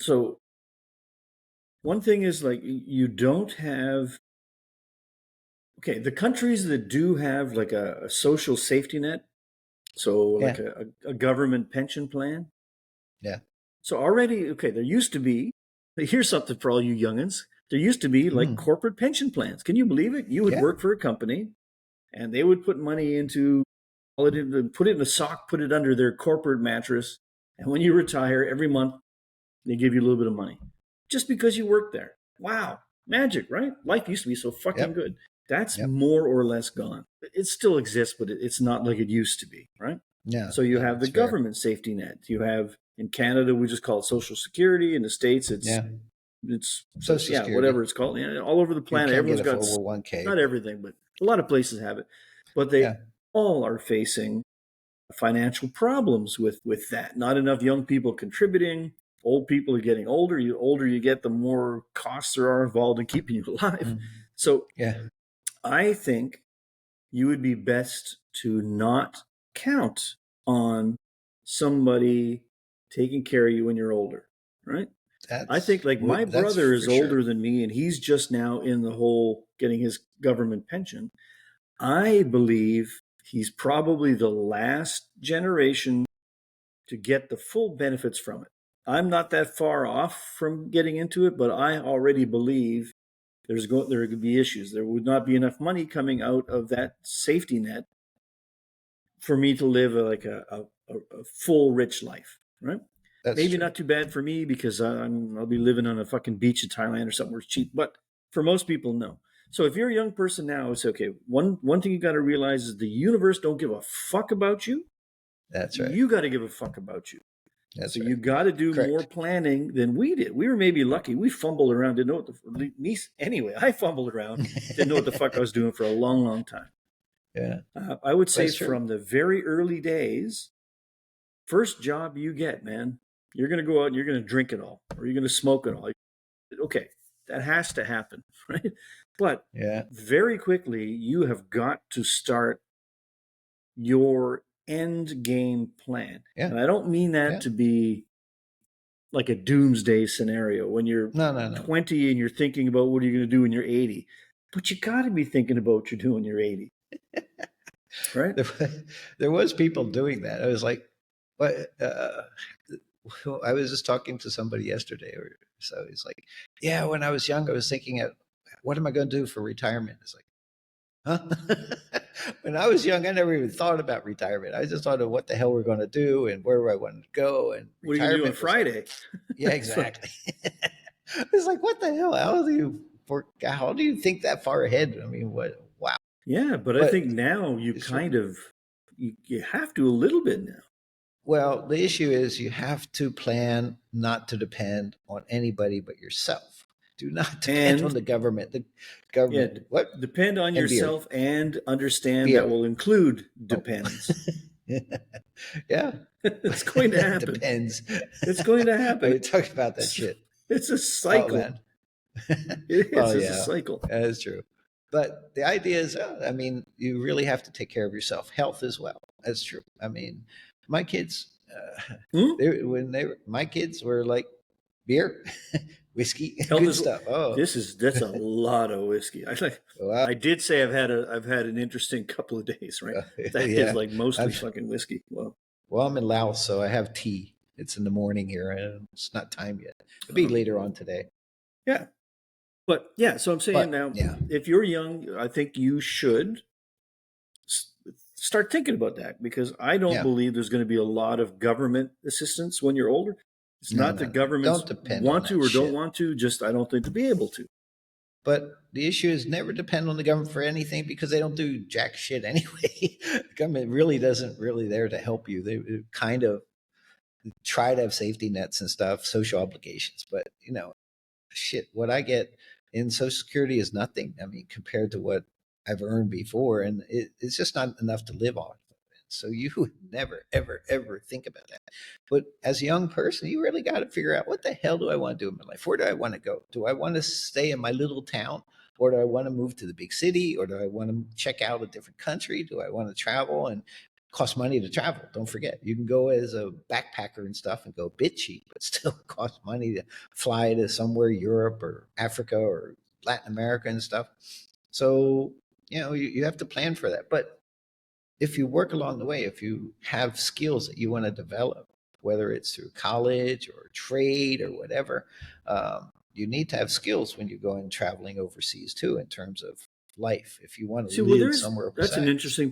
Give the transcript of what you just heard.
So one thing is like you don't have, okay, the countries that do have like a social safety net, so like Yeah. a government pension plan. Yeah. So already, okay, there used to be, here's something for all you youngins. There used to be like Mm. corporate pension plans. Can you believe it? You would Yeah. work for a company and they would put money into, put it in a sock, put it under their corporate mattress. And when you retire every month, they give you a little bit of money just because you worked there. Wow. Magic, right? Life used to be so fucking Yep. good. That's Yep. more or less gone. It still exists, but it's not like it used to be, right? No, So you no, have the that's fair. government safety net. You have in Canada, we just call it Social Security. In the States, Yeah. it's Social yeah, whatever Security. it's called. Yeah, all over the You planet, can get everyone's a got, 401k, not but everything, but a lot of places have it. But they yeah. all are facing financial problems with that. Not enough young people contributing. Old people are getting older. You older you get, the more costs there are involved in keeping you alive. Mm. So Yeah. I think you would be best to not count on somebody taking care of you when you're older, right? I think like my That's brother is for older sure. than me and he's just now in the whole getting his government pension. I believe he's probably the last generation to get the full benefits from it. I'm not that far off from getting into it, but I already believe there could be issues. There would not be enough money coming out of that safety net for me to live a full rich life, right? That's Maybe true. not too bad for me because I'll be living on a fucking beach in Thailand or something where it's cheap. But for most people, no. So if you're a young person now, it's okay. One thing you got to realize is the universe don't give a fuck about you. That's right. You got to give a fuck about you. So That's right. you got to do more Correct. planning than we did. We were maybe lucky. We fumbled around, didn't know what the me anyway. I fumbled around, didn't know what the fuck I was doing for a long, long time. Yeah. I would say That's true. from the very early days, first job you get, man, you're going to go out and you're going to drink it all or you're going to smoke it all. Okay, that has to happen, right? But Yeah. very quickly, you have got to start your end game plan. Yeah. And I don't mean that Yeah. to be like a doomsday scenario when you're No, no, no. 20 and you're thinking about what are you going to do when you're 80. But you got to be thinking about what you're doing when you're 80, right? There, there was people doing that. I was like, what? I was just talking to somebody yesterday, or so. He's like, yeah, when I was young, I was thinking, what am I going to do for retirement? It's like, huh? When I was young, I never even thought about retirement. I just thought of what the hell we're going to do and where I wanted to go. And What are you going to do on retirement was like, Friday? yeah, So, exactly. It's like, what the hell? How do you think that far ahead? I mean, what? Wow. yeah, but I But think now you it's true. kind of you have to a little bit now. Well, the issue is you have to plan not to depend on anybody but yourself. Do not depend on And the government. The yeah, government, what? depend on And yourself and understand that be will include oh. depends. Yeah. It's going to It happen. depends. It's going to I happen. mean, talk about that It's, shit. it's a Oh, cycle. man. It is. Well, It's a yeah, cycle. that is true. But the idea is, I mean, you really have to take care of yourself, health as well. That's true. I mean, my kids, Hmm? my kids were like beer, whiskey, Health good is. stuff. Oh, That's a lot of whiskey. wow. I did say I've had an interesting couple of days. Right. That is Yeah. like mostly I've, fucking whiskey. Well, well, I'm in Laos, so I have tea. It's in the morning here, and it's not time yet. It'll be later on today. yeah. But yeah, so I'm saying But now, yeah, if you're young, I think you should start thinking about that because I don't yeah. believe there's going to be a lot of government assistance when you're older. It's No, not no, that no. Don't governments depend on want to that or don't shit. want to, just I don't think to be able to. But the issue is never depend on the government for anything because they don't do jack shit anyway. The government really doesn't really there to help you. They kind of try to have safety nets and stuff, social obligations, but shit, what I get in Social Security is nothing. I mean, compared to what I've earned before, and it's just not enough to live on. So you would never, ever, ever think about that. But as a young person, you really got to figure out what the hell do I want to do in my life? Where do I want to go? Do I want to stay in my little town? Or do I want to move to the big city? Or do I want to check out a different country? Do I want to travel? And costs money to travel. Don't forget, you can go as a backpacker and stuff and go a bit cheap, but still costs money to fly to somewhere, Europe or Africa or Latin America and stuff. So, you have to plan for that. But if you work along the way, if you have skills that you want to develop, whether it's through college or trade or whatever, you need to have skills when you're going traveling overseas too, in terms of life. If you want to See, well, live somewhere that's an besides. interesting